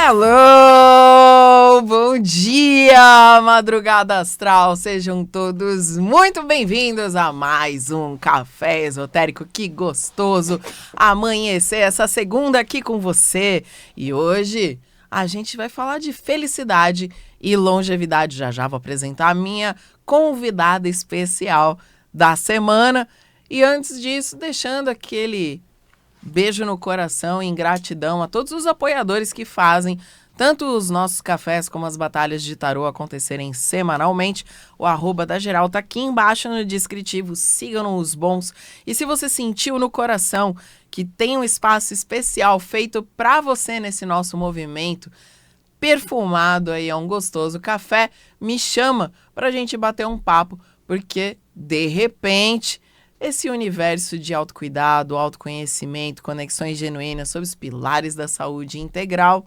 Hello! Bom dia, madrugada astral! Sejam todos muito bem-vindos a mais um Café Esotérico. Que gostoso amanhecer essa segunda aqui com você. E hoje a gente vai falar de felicidade e longevidade. Já vou apresentar a minha convidada especial da semana. E antes disso, deixando aquele beijo no coração e gratidão a todos os apoiadores que fazem tanto os nossos cafés como as batalhas de tarô acontecerem semanalmente. O @ da Geral tá aqui embaixo no descritivo. Sigam os bons. E se você sentiu no coração que tem um espaço especial feito para você nesse nosso movimento, perfumado aí, é um gostoso café, me chama pra gente bater um papo, porque de repente esse universo de autocuidado, autoconhecimento, conexões genuínas sobre os pilares da saúde integral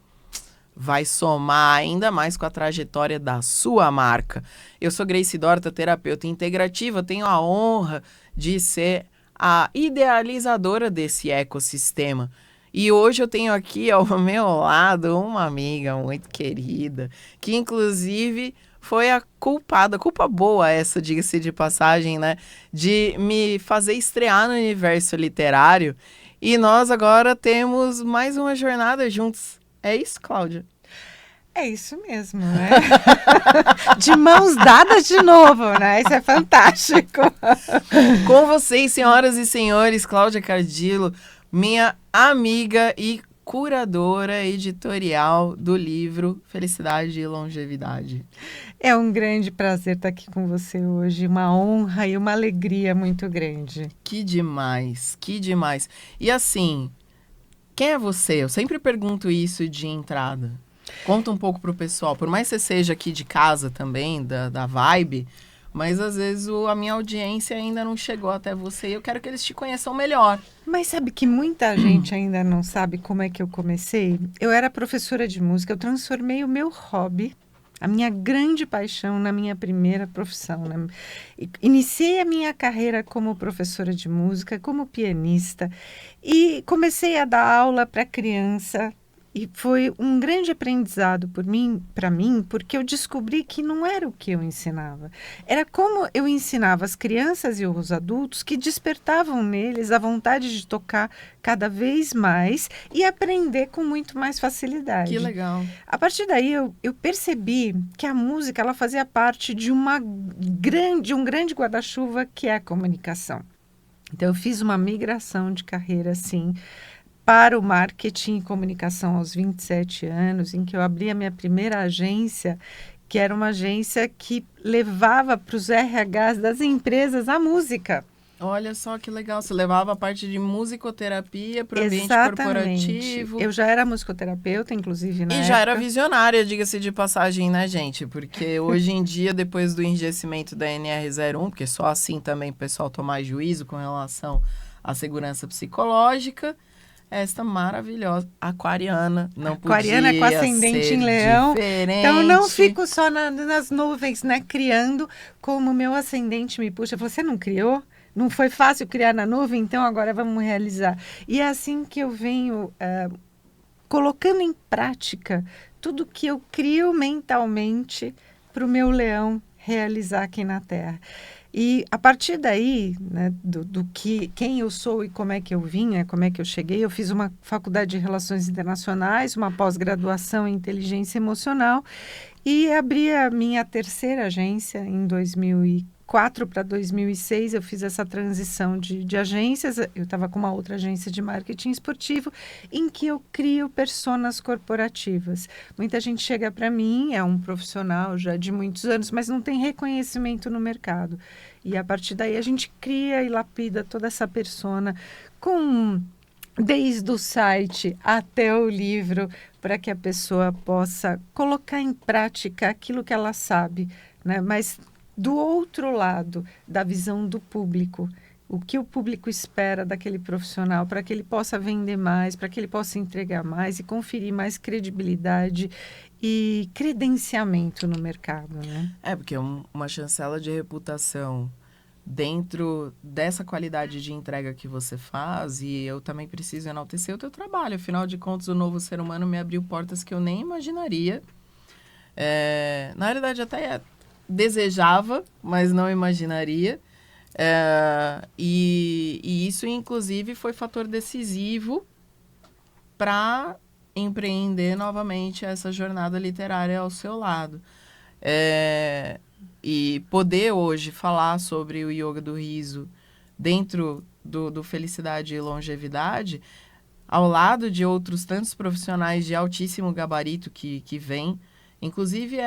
vai somar ainda mais com a trajetória da sua marca. Eu sou Grace Dorta, terapeuta integrativa, tenho a honra de ser a idealizadora desse ecossistema. E hoje eu tenho aqui ao meu lado uma amiga muito querida, que inclusive foi a culpa boa essa, diga-se de passagem, né? De me fazer estrear no universo literário. E nós agora temos mais uma jornada juntos. É isso, Cláudia? É isso mesmo, né? De mãos dadas de novo, né? Isso é fantástico. Com vocês, senhoras e senhores, Cláudia Cardillo, minha amiga e curadora editorial do livro Felicidade e Longevidade. É um grande prazer estar aqui com você hoje, uma honra e uma alegria muito grande. Que demais, que demais. E assim, quem é você? Eu sempre pergunto isso de entrada. Conta um pouco pro pessoal, por mais que você seja aqui de casa também, da Vibe, mas às vezes a minha audiência ainda não chegou até você e eu quero que eles te conheçam melhor. Mas sabe que muita gente ainda não sabe como é que eu comecei? Eu era professora de música, eu transformei o meu hobby, a minha grande paixão, na minha primeira profissão, né? Iniciei a minha carreira como professora de música, como pianista, e comecei a dar aula para criança. E foi um grande aprendizado para mim, porque eu descobri que não era o que eu ensinava. Era como eu ensinava as crianças e os adultos que despertavam neles a vontade de tocar cada vez mais e aprender com muito mais facilidade. Que legal. A partir daí, eu percebi que a música ela fazia parte de um grande guarda-chuva que é a comunicação. Então, eu fiz uma migração de carreira, assim, para o marketing e comunicação aos 27 anos, em que eu abri a minha primeira agência, que era uma agência que levava para os RHs das empresas a música. Olha só que legal, você levava a parte de musicoterapia para o ambiente corporativo. Eu já era musicoterapeuta, inclusive, na época. Já era visionária, diga-se de passagem, né, gente? Porque hoje em dia, depois do enrijecimento da NR01, porque só assim também o pessoal tomar juízo com relação à segurança psicológica, esta maravilhosa aquariana não aquariana podia com ascendente em Leão. Diferente. Então eu não fico só nas nuvens, né, criando como o meu ascendente me puxa. Você não criou? Não foi fácil criar na nuvem, então agora vamos realizar. E é assim que eu venho colocando em prática tudo que eu crio mentalmente para o meu leão realizar aqui na Terra. E a partir daí, né, quem eu sou e como é que eu vim, como é que eu cheguei, eu fiz uma faculdade de Relações Internacionais, uma pós-graduação em Inteligência Emocional e abri a minha terceira agência em 2004 para 2006. Eu fiz essa transição de agências. Eu estava com uma outra agência de marketing esportivo em que eu crio personas corporativas. Muita gente chega para mim, é um profissional já de muitos anos, mas não tem reconhecimento no mercado. E a partir daí a gente cria e lapida toda essa persona desde o site até o livro, para que a pessoa possa colocar em prática aquilo que ela sabe, né? Mas do outro lado, da visão do público, o que o público espera daquele profissional, para que ele possa vender mais, para que ele possa entregar mais e conferir mais credibilidade e credenciamento no mercado, né? Porque uma chancela de reputação dentro dessa qualidade de entrega que você faz, e eu também preciso enaltecer o teu trabalho. Afinal de contas, o Novo Ser Humano me abriu portas que eu nem imaginaria. Na realidade, até desejava, mas não imaginaria. E isso, inclusive, foi fator decisivo para empreender novamente essa jornada literária ao seu lado. E poder hoje falar sobre o yoga do riso dentro do Felicidade e Longevidade, ao lado de outros tantos profissionais de altíssimo gabarito que vêm. Inclusive,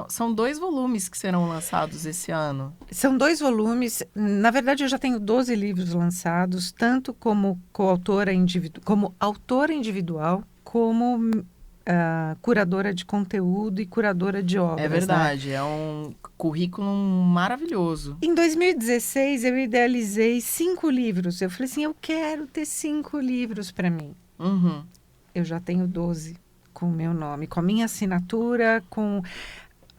são 2 volumes que serão lançados esse ano. São 2 volumes. Na verdade, eu já tenho 12 livros lançados, tanto como coautora como autora individual, como curadora de conteúdo e curadora de obras. É verdade, né? é um currículo maravilhoso. Em 2016, eu idealizei 5 livros. Eu falei assim, eu quero ter 5 livros para mim. Uhum. Eu já tenho 12 com o meu nome, com a minha assinatura, com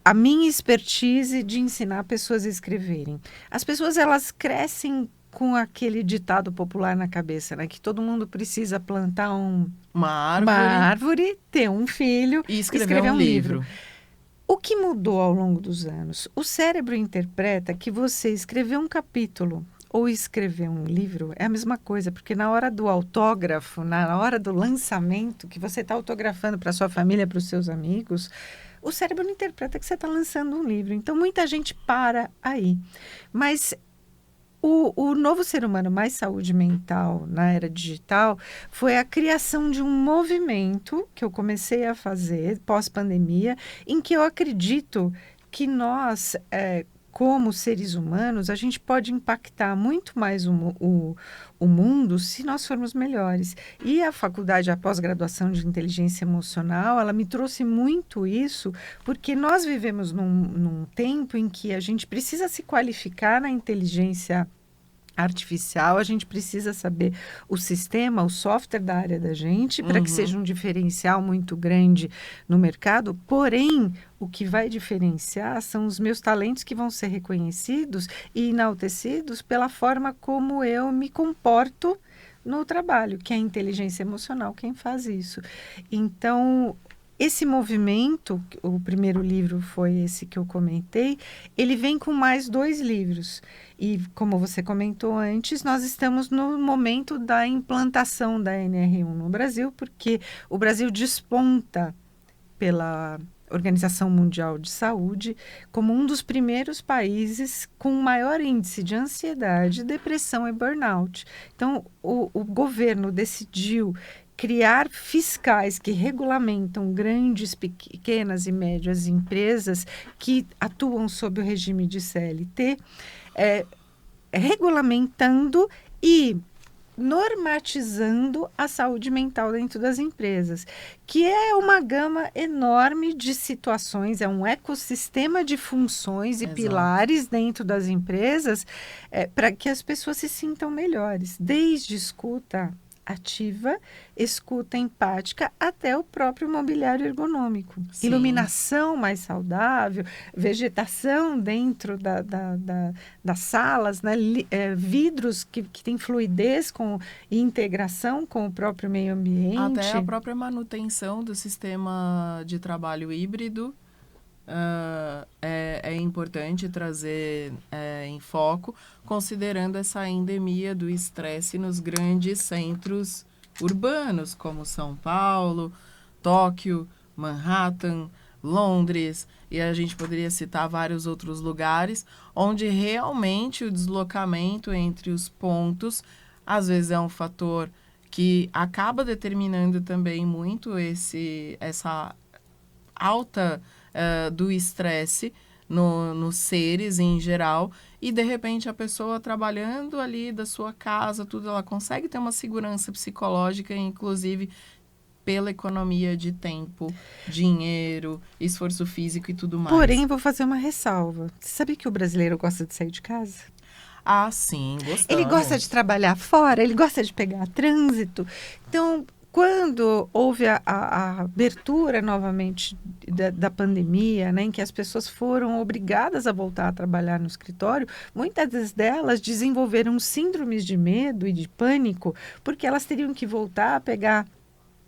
a minha expertise de ensinar pessoas a escreverem. As pessoas, elas crescem com aquele ditado popular na cabeça, né? Que todo mundo precisa plantar uma árvore, ter um filho e escrever um livro. O que mudou ao longo dos anos? O cérebro interpreta que você escrever um capítulo ou escrever um livro é a mesma coisa, porque na hora do autógrafo, na hora do lançamento, que você está autografando para sua família, para os seus amigos, o cérebro não interpreta que você está lançando um livro. Então, muita gente para aí. Mas o novo ser humano mais saúde mental na era digital foi a criação de um movimento que eu comecei a fazer pós-pandemia, em que eu acredito que nós, como seres humanos, a gente pode impactar muito mais o mundo se nós formos melhores. E a faculdade, a pós-graduação de inteligência emocional, ela me trouxe muito isso, porque nós vivemos num tempo em que a gente precisa se qualificar na inteligência artificial, a gente precisa saber o sistema, o software da área da gente, para que seja um diferencial muito grande no mercado. Porém, o que vai diferenciar são os meus talentos que vão ser reconhecidos e enaltecidos pela forma como eu me comporto no trabalho, que é a inteligência emocional quem faz isso. Então, esse movimento, o primeiro livro foi esse que eu comentei, ele vem com mais 2 livros. E, como você comentou antes, nós estamos no momento da implantação da NR1 no Brasil, porque o Brasil desponta pela Organização Mundial de Saúde como um dos primeiros países com maior índice de ansiedade, depressão e burnout. Então, o governo decidiu criar fiscais que regulamentam grandes, pequenas e médias empresas que atuam sob o regime de CLT, regulamentando e normatizando a saúde mental dentro das empresas, que é uma gama enorme de situações, é um ecossistema de funções e pilares dentro das empresas para que as pessoas se sintam melhores, desde escuta ativa, escuta empática, até o próprio mobiliário ergonômico. Sim. Iluminação mais saudável, vegetação dentro das salas, né? Vidros que têm fluidez e integração com o próprio meio ambiente. Até a própria manutenção do sistema de trabalho híbrido é importante trazer em foco, considerando essa endemia do estresse nos grandes centros urbanos, como São Paulo, Tóquio, Manhattan, Londres, e a gente poderia citar vários outros lugares, onde realmente o deslocamento entre os pontos, às vezes é um fator que acaba determinando também muito essa alta do estresse nos seres em geral, e de repente a pessoa trabalhando ali da sua casa, tudo, ela consegue ter uma segurança psicológica, inclusive pela economia de tempo, dinheiro, esforço físico e tudo mais. Porém, vou fazer uma ressalva. Você sabe que o brasileiro gosta de sair de casa? Ah, sim, gostamos. Ele gosta de trabalhar fora, ele gosta de pegar trânsito. Então, quando houve a abertura novamente da pandemia, né, em que as pessoas foram obrigadas a voltar a trabalhar no escritório, muitas delas desenvolveram síndromes de medo e de pânico, porque elas teriam que voltar a pegar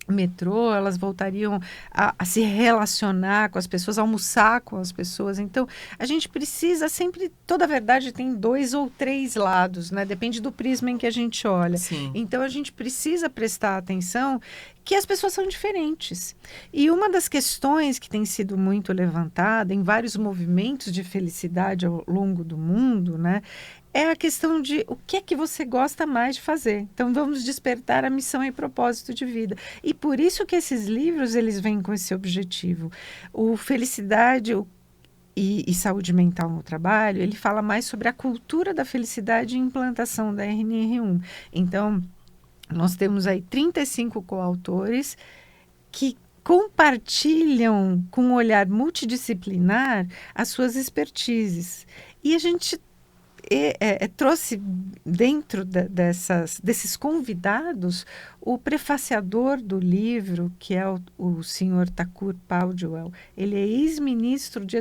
metrô, elas voltariam a se relacionar com as pessoas, a almoçar com as pessoas. Então, a gente precisa sempre, toda a verdade tem 2 ou 3 lados, né? Depende do prisma em que a gente olha. Sim. Então, a gente precisa prestar atenção que as pessoas são diferentes. E uma das questões que tem sido muito levantada em vários movimentos de felicidade ao longo do mundo, né, é a questão de o que é que você gosta mais de fazer. Então, vamos despertar a missão e propósito de vida. E por isso que esses livros, eles vêm com esse objetivo. O Felicidade e Saúde Mental no Trabalho, ele fala mais sobre a cultura da felicidade e implantação da RNR1. Então, nós temos aí 35 coautores que compartilham com um olhar multidisciplinar as suas expertises. E a gente trouxe dentro desses convidados o prefaciador do livro, que é o senhor Thakur Paudwell. Ele é ex-ministro de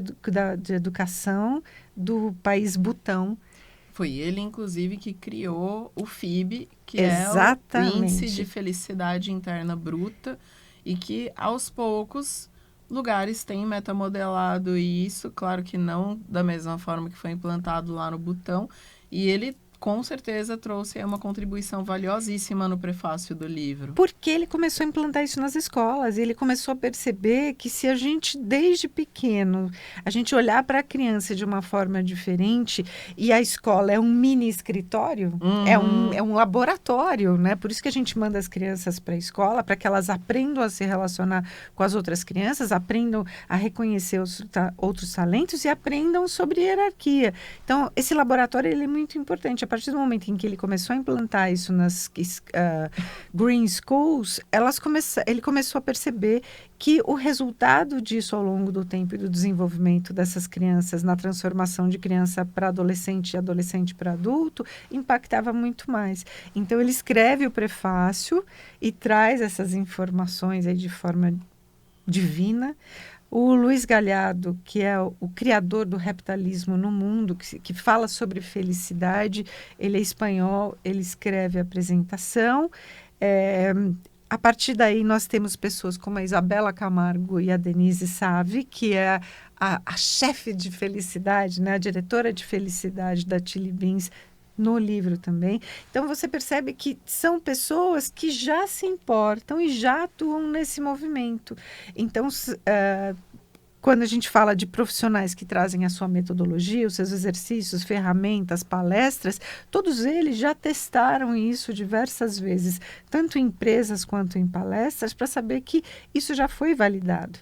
Educação do país Butão. Foi ele, inclusive, que criou o FIB, que Exatamente. é o Índice de Felicidade Interna Bruta, e que, aos poucos, lugares têm metamodelado isso, claro que não da mesma forma que foi implantado lá no Butão, e ele com certeza trouxe uma contribuição valiosíssima no prefácio do livro. Porque ele começou a implantar isso nas escolas, ele começou a perceber que se a gente, desde pequeno, a gente olhar para a criança de uma forma diferente, e a escola é um mini escritório, é um laboratório, né? Por isso que a gente manda as crianças para a escola, para que elas aprendam a se relacionar com as outras crianças, aprendam a reconhecer outros talentos e aprendam sobre hierarquia. Então, esse laboratório ele é muito importante. A partir do momento em que ele começou a implantar isso nas Green Schools, ele começou a perceber que o resultado disso ao longo do tempo e do desenvolvimento dessas crianças na transformação de criança para adolescente e adolescente para adulto impactava muito mais. Então, ele escreve o prefácio e traz essas informações aí de forma divina. O Luiz Galhardo, que é o criador do reptalismo no mundo, que fala sobre felicidade, ele é espanhol, ele escreve a apresentação. A partir daí, nós temos pessoas como a Isabela Camargo e a Denise Save, que é a chefe de felicidade, né, a diretora de felicidade da Chili Beans, no livro também. Então, você percebe que são pessoas que já se importam e já atuam nesse movimento. Então, quando a gente fala de profissionais que trazem a sua metodologia, os seus exercícios, ferramentas, palestras, todos eles já testaram isso diversas vezes, tanto em empresas quanto em palestras, para saber que isso já foi validado.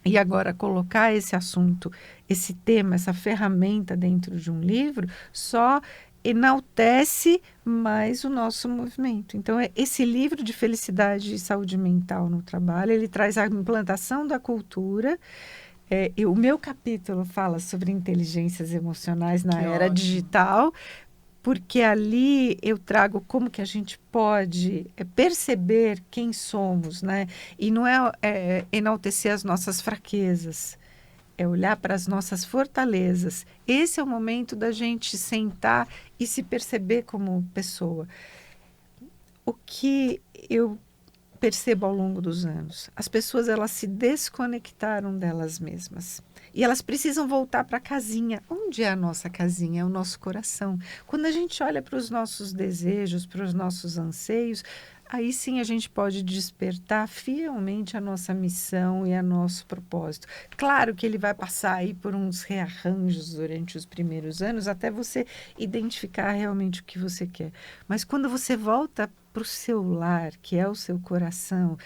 E agora, colocar esse assunto, esse tema, essa ferramenta dentro de um livro, só enaltece mais o nosso movimento. Então, esse livro de felicidade e saúde mental no trabalho, ele traz a implantação da cultura. O meu capítulo fala sobre inteligências emocionais na era digital, porque ali eu trago como que a gente pode perceber quem somos, né? E não é enaltecer as nossas fraquezas, é olhar para as nossas fortalezas. Esse é o momento da gente sentar e se perceber como pessoa. O que eu percebo ao longo dos anos, as pessoas elas se desconectaram delas mesmas. E elas precisam voltar para a casinha. Onde é a nossa casinha? É o nosso coração. Quando a gente olha para os nossos desejos, para os nossos anseios, aí sim a gente pode despertar fielmente a nossa missão e a nosso propósito. Claro que ele vai passar aí por uns rearranjos durante os primeiros anos, até você identificar realmente o que você quer. Mas quando você volta para o seu lar, que é o seu coração,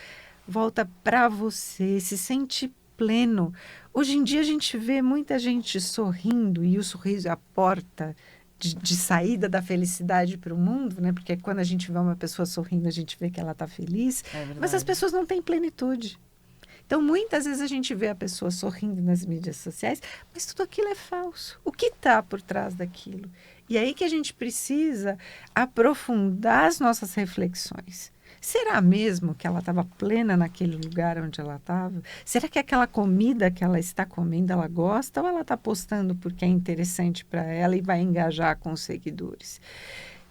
volta para você, se sente pleno. Hoje em dia a gente vê muita gente sorrindo, e o sorriso é a porta de saída da felicidade para o mundo, né? Porque quando a gente vê uma pessoa sorrindo, a gente vê que ela está feliz, mas as pessoas não têm plenitude. Então, muitas vezes a gente vê a pessoa sorrindo nas mídias sociais, mas tudo aquilo é falso. O que está por trás daquilo? E aí que a gente precisa aprofundar as nossas reflexões. Será mesmo que ela estava plena naquele lugar onde ela estava? Será que aquela comida que ela está comendo, ela gosta ou ela está postando porque é interessante para ela e vai engajar com os seguidores?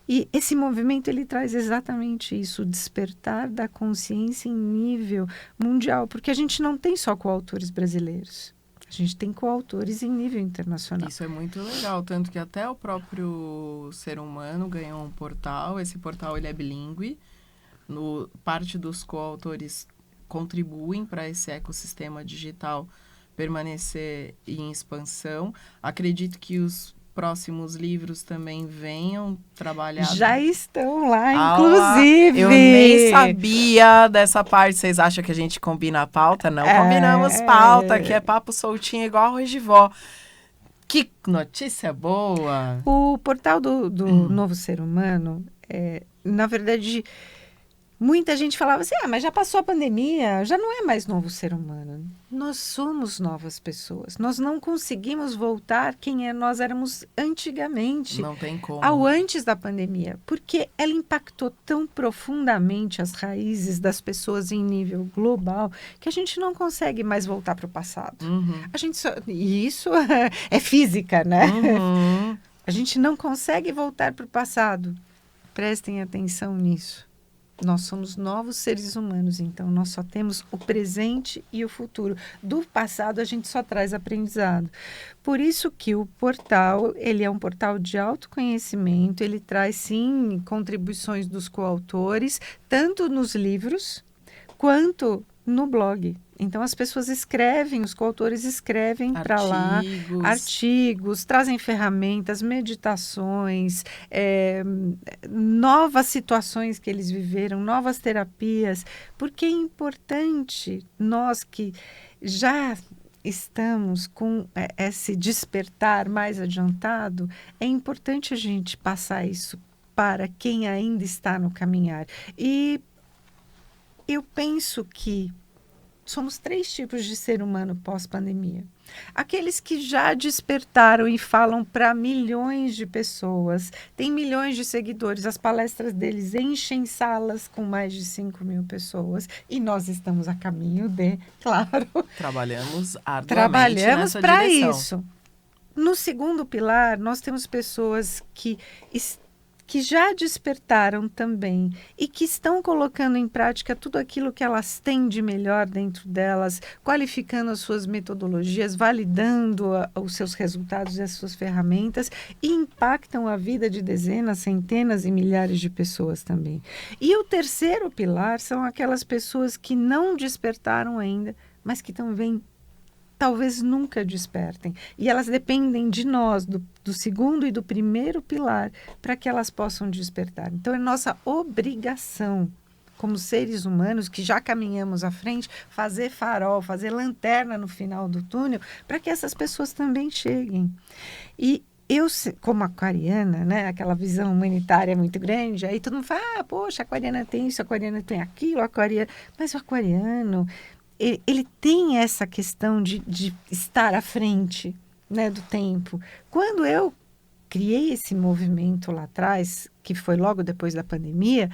E esse movimento, ele traz exatamente isso, o despertar da consciência em nível mundial, porque a gente não tem só coautores brasileiros. A gente tem coautores em nível internacional. Isso é muito legal, tanto que até o próprio Ser Humano ganhou um portal. Esse portal ele é bilíngue. Parte dos coautores contribuem para esse ecossistema digital permanecer em expansão. Acredito que os próximos livros também venham trabalhar. Já estão lá, inclusive. Eu nem sabia dessa parte. Vocês acham que a gente combina a pauta? Não combinamos pauta, que é papo soltinho igual arroz de vó. Que notícia boa! O portal do Novo Ser Humano, na verdade, muita gente falava assim, mas já passou a pandemia, já não é mais novo ser humano. Nós somos novas pessoas. Nós não conseguimos voltar quem nós éramos antigamente. Não tem como. Ao antes da pandemia. Porque ela impactou tão profundamente as raízes das pessoas em nível global que a gente não consegue mais voltar para o passado. Uhum. E isso é física, né? Uhum. A gente não consegue voltar para o passado. Prestem atenção nisso. Nós somos novos seres humanos, então nós só temos o presente e o futuro. Do passado a gente só traz aprendizado. Por isso que o portal, ele é um portal de autoconhecimento, ele traz sim contribuições dos coautores, tanto nos livros quanto no blog. Então as pessoas escrevem, os coautores escrevem para lá artigos, trazem ferramentas, meditações, novas situações que eles viveram, novas terapias, porque é importante nós que já estamos com esse despertar mais adiantado, é importante a gente passar isso para quem ainda está no caminhar. E eu penso que somos 3 tipos de ser humano pós-pandemia. Aqueles que já despertaram e falam para milhões de pessoas, têm milhões de seguidores, as palestras deles enchem salas com mais de 5.000 pessoas e nós estamos a caminho de, claro. Trabalhamos arduamente nessa para direção. isso. No segundo pilar, nós temos pessoas que já despertaram também e que estão colocando em prática tudo aquilo que elas têm de melhor dentro delas, qualificando as suas metodologias, validando os seus resultados e as suas ferramentas e impactam a vida de dezenas, centenas e milhares de pessoas também. E o terceiro pilar são aquelas pessoas que não despertaram ainda, mas que também talvez nunca despertem. E elas dependem de nós, do segundo e do primeiro pilar, para que elas possam despertar. Então, é nossa obrigação, como seres humanos, que já caminhamos à frente, fazer farol, fazer lanterna no final do túnel, para que essas pessoas também cheguem. E eu, como aquariana, né, aquela visão humanitária muito grande, aí todo mundo fala, poxa, a aquariana tem isso, a aquariana tem aquilo, mas o aquariano, ele tem essa questão de estar à frente, né, do tempo. Quando eu criei esse movimento lá atrás, que foi logo depois da pandemia,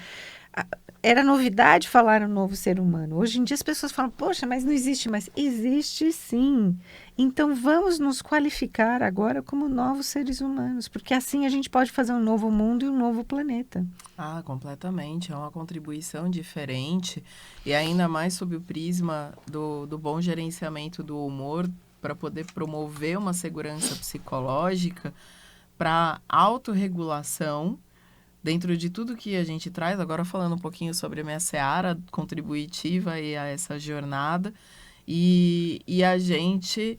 era novidade falar um novo ser humano. Hoje em dia as pessoas falam, poxa, mas não existe mais. Existe sim. Então vamos nos qualificar agora como novos seres humanos, porque assim a gente pode fazer um novo mundo e um novo planeta. Completamente. É uma contribuição diferente e ainda mais sob o prisma do bom gerenciamento do humor para poder promover uma segurança psicológica, para autorregulação. Dentro de tudo que a gente traz, agora falando um pouquinho sobre a minha seara contributiva e a essa jornada, e a gente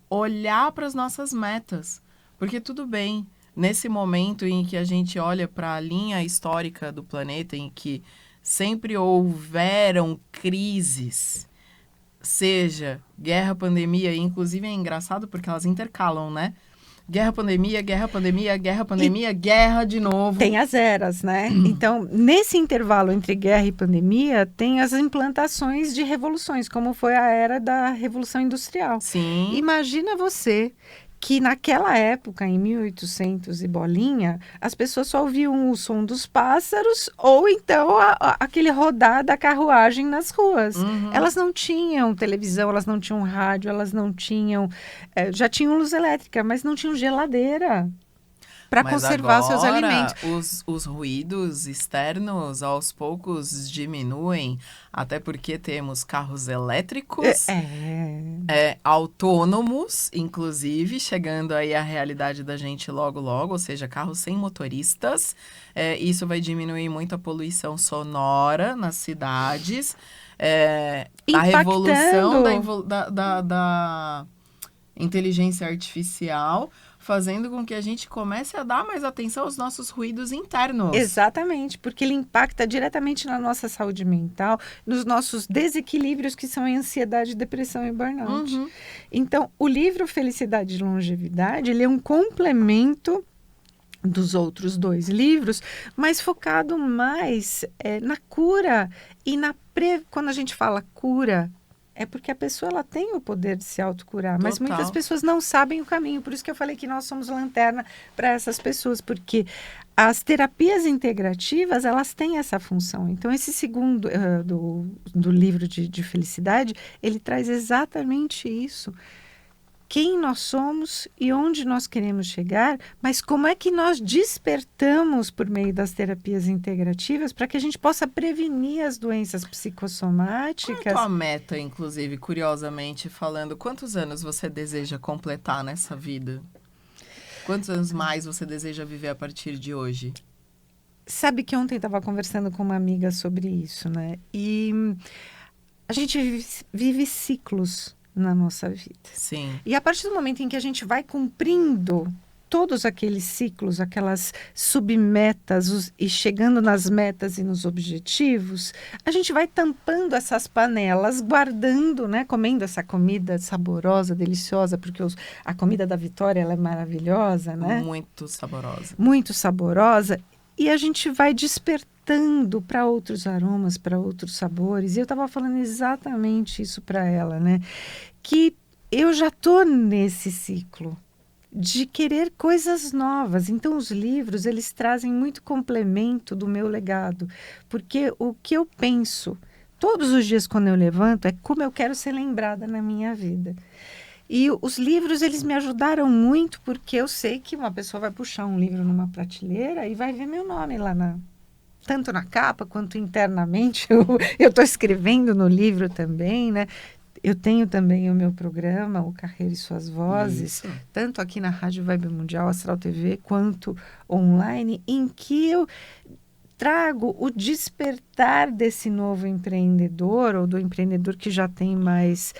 olhar para as nossas metas. Porque tudo bem, nesse momento em que a gente olha para a linha histórica do planeta, em que sempre houveram crises, seja guerra, pandemia, e inclusive é engraçado porque elas intercalam, né? Guerra, pandemia, guerra, pandemia, guerra, pandemia, guerra de novo. Tem as eras, né? Então, nesse intervalo entre guerra e pandemia, tem as implantações de revoluções, como foi a era da Revolução Industrial. Sim. Imagina você que naquela época, em 1800 e bolinha, as pessoas só ouviam o som dos pássaros ou então aquele rodar da carruagem nas ruas. Elas não tinham televisão, elas não tinham rádio, elas não tinham... já tinham luz elétrica, mas não tinham geladeira para conservar seus alimentos. Os ruídos externos aos poucos diminuem, até porque temos carros elétricos, autônomos, inclusive, chegando aí à realidade da gente logo, logo, ou seja, carros sem motoristas. Isso vai diminuir muito a poluição sonora nas cidades. A revolução da inteligência artificial, fazendo com que a gente comece a dar mais atenção aos nossos ruídos internos. Exatamente, porque ele impacta diretamente na nossa saúde mental, nos nossos desequilíbrios, que são a ansiedade, depressão e burnout. Então, o livro Felicidade e Longevidade, ele é um complemento dos outros 2 livros, mas focado mais na cura e quando a gente fala cura, é porque a pessoa ela tem o poder de se autocurar, mas muitas pessoas não sabem o caminho. Por isso que eu falei que nós somos lanterna para essas pessoas, porque as terapias integrativas, elas têm essa função. Então, esse segundo do livro de felicidade, ele traz exatamente isso. Quem nós somos e onde nós queremos chegar, mas como é que nós despertamos por meio das terapias integrativas para que a gente possa prevenir as doenças psicossomáticas. Qual é a tua meta, inclusive, curiosamente falando, quantos anos você deseja completar nessa vida? Quantos anos mais você deseja viver a partir de hoje? Sabe que ontem estava conversando com uma amiga sobre isso, né? E a gente vive ciclos na nossa vida. Sim. E a partir do momento em que a gente vai cumprindo todos aqueles ciclos, aquelas submetas e chegando nas metas e nos objetivos, a gente vai tampando essas panelas, guardando, né, comendo essa comida saborosa, deliciosa, porque a comida da Vitória ela é maravilhosa, né? Muito saborosa. Muito saborosa. E a gente vai despertando para outros aromas, para outros sabores. E eu estava falando exatamente isso para ela, né? Que eu já estou nesse ciclo de querer coisas novas. Então, os livros, eles trazem muito complemento do meu legado. Porque o que eu penso todos os dias quando eu levanto é como eu quero ser lembrada na minha vida. E os livros, eles me ajudaram muito, porque eu sei que uma pessoa vai puxar um livro numa prateleira e vai ver meu nome lá tanto na capa quanto internamente. Eu estou escrevendo no livro também, né? Eu tenho também o meu programa, o Carreira e Suas Vozes, tanto aqui na Rádio Vibe Mundial, Astral TV, quanto online, em que eu trago o despertar desse novo empreendedor, ou do empreendedor que já tem mais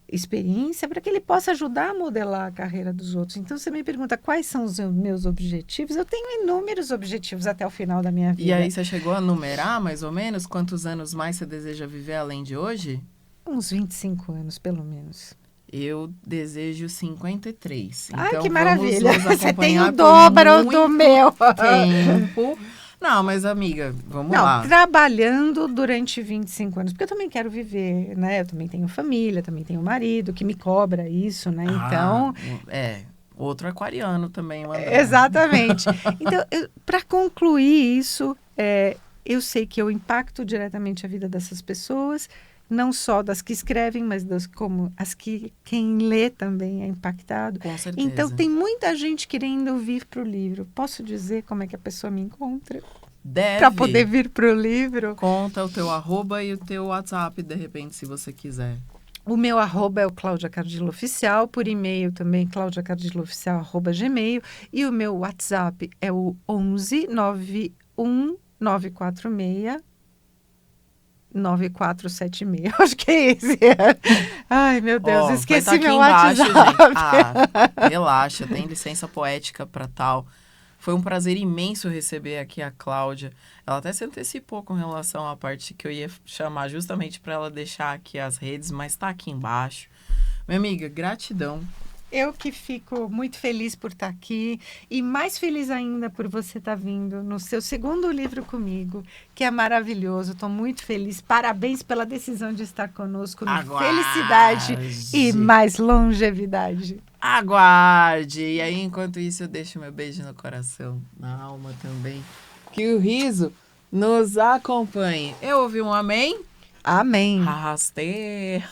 experiência, para que ele possa ajudar a modelar a carreira dos outros. Então, você me pergunta quais são os meus objetivos. Eu tenho inúmeros objetivos até o final da minha vida. E aí, você chegou a numerar, mais ou menos, quantos anos mais você deseja viver além de hoje? Uns 25 anos, pelo menos. Eu desejo 53. Ai, então, que maravilha! Você tem o dobro do meu. Tempo. Não, mas amiga, vamos lá. Trabalhando durante 25 anos, porque eu também quero viver, né? Eu também tenho família, também tenho marido que me cobra isso, né? Então... outro aquariano também. Exatamente. Então, para concluir isso, eu sei que eu impacto diretamente a vida dessas pessoas, não só das que escrevem, mas como as que quem lê também é impactado. Com certeza. Então, tem muita gente querendo vir para o livro. Posso dizer como é que a pessoa me encontra? Deve. Para poder vir para o livro. Conta o teu arroba e o teu WhatsApp, de repente, se você quiser. O meu arroba é o Cláudia Cardillo Oficial, por e-mail também, claudiacardilooficial@gmail. E o meu WhatsApp é o 11 91 946 9476. Acho que é esse. Ai, meu Deus, esqueci meu WhatsApp. Embaixo, relaxa, tem licença poética para tal. Foi um prazer imenso receber aqui a Cláudia. Ela até se antecipou com relação à parte que eu ia chamar justamente para ela deixar aqui as redes, mas está aqui embaixo. Minha amiga, gratidão Eu que fico muito feliz por estar aqui e mais feliz ainda por você estar vindo no seu segundo livro comigo, que é maravilhoso. Estou muito feliz. Parabéns pela decisão de estar conosco. Felicidade e mais longevidade. Aguarde! E aí, enquanto isso, eu deixo meu beijo no coração, na alma também. Que o riso nos acompanhe. Eu ouvi um amém? Amém. Arrastei.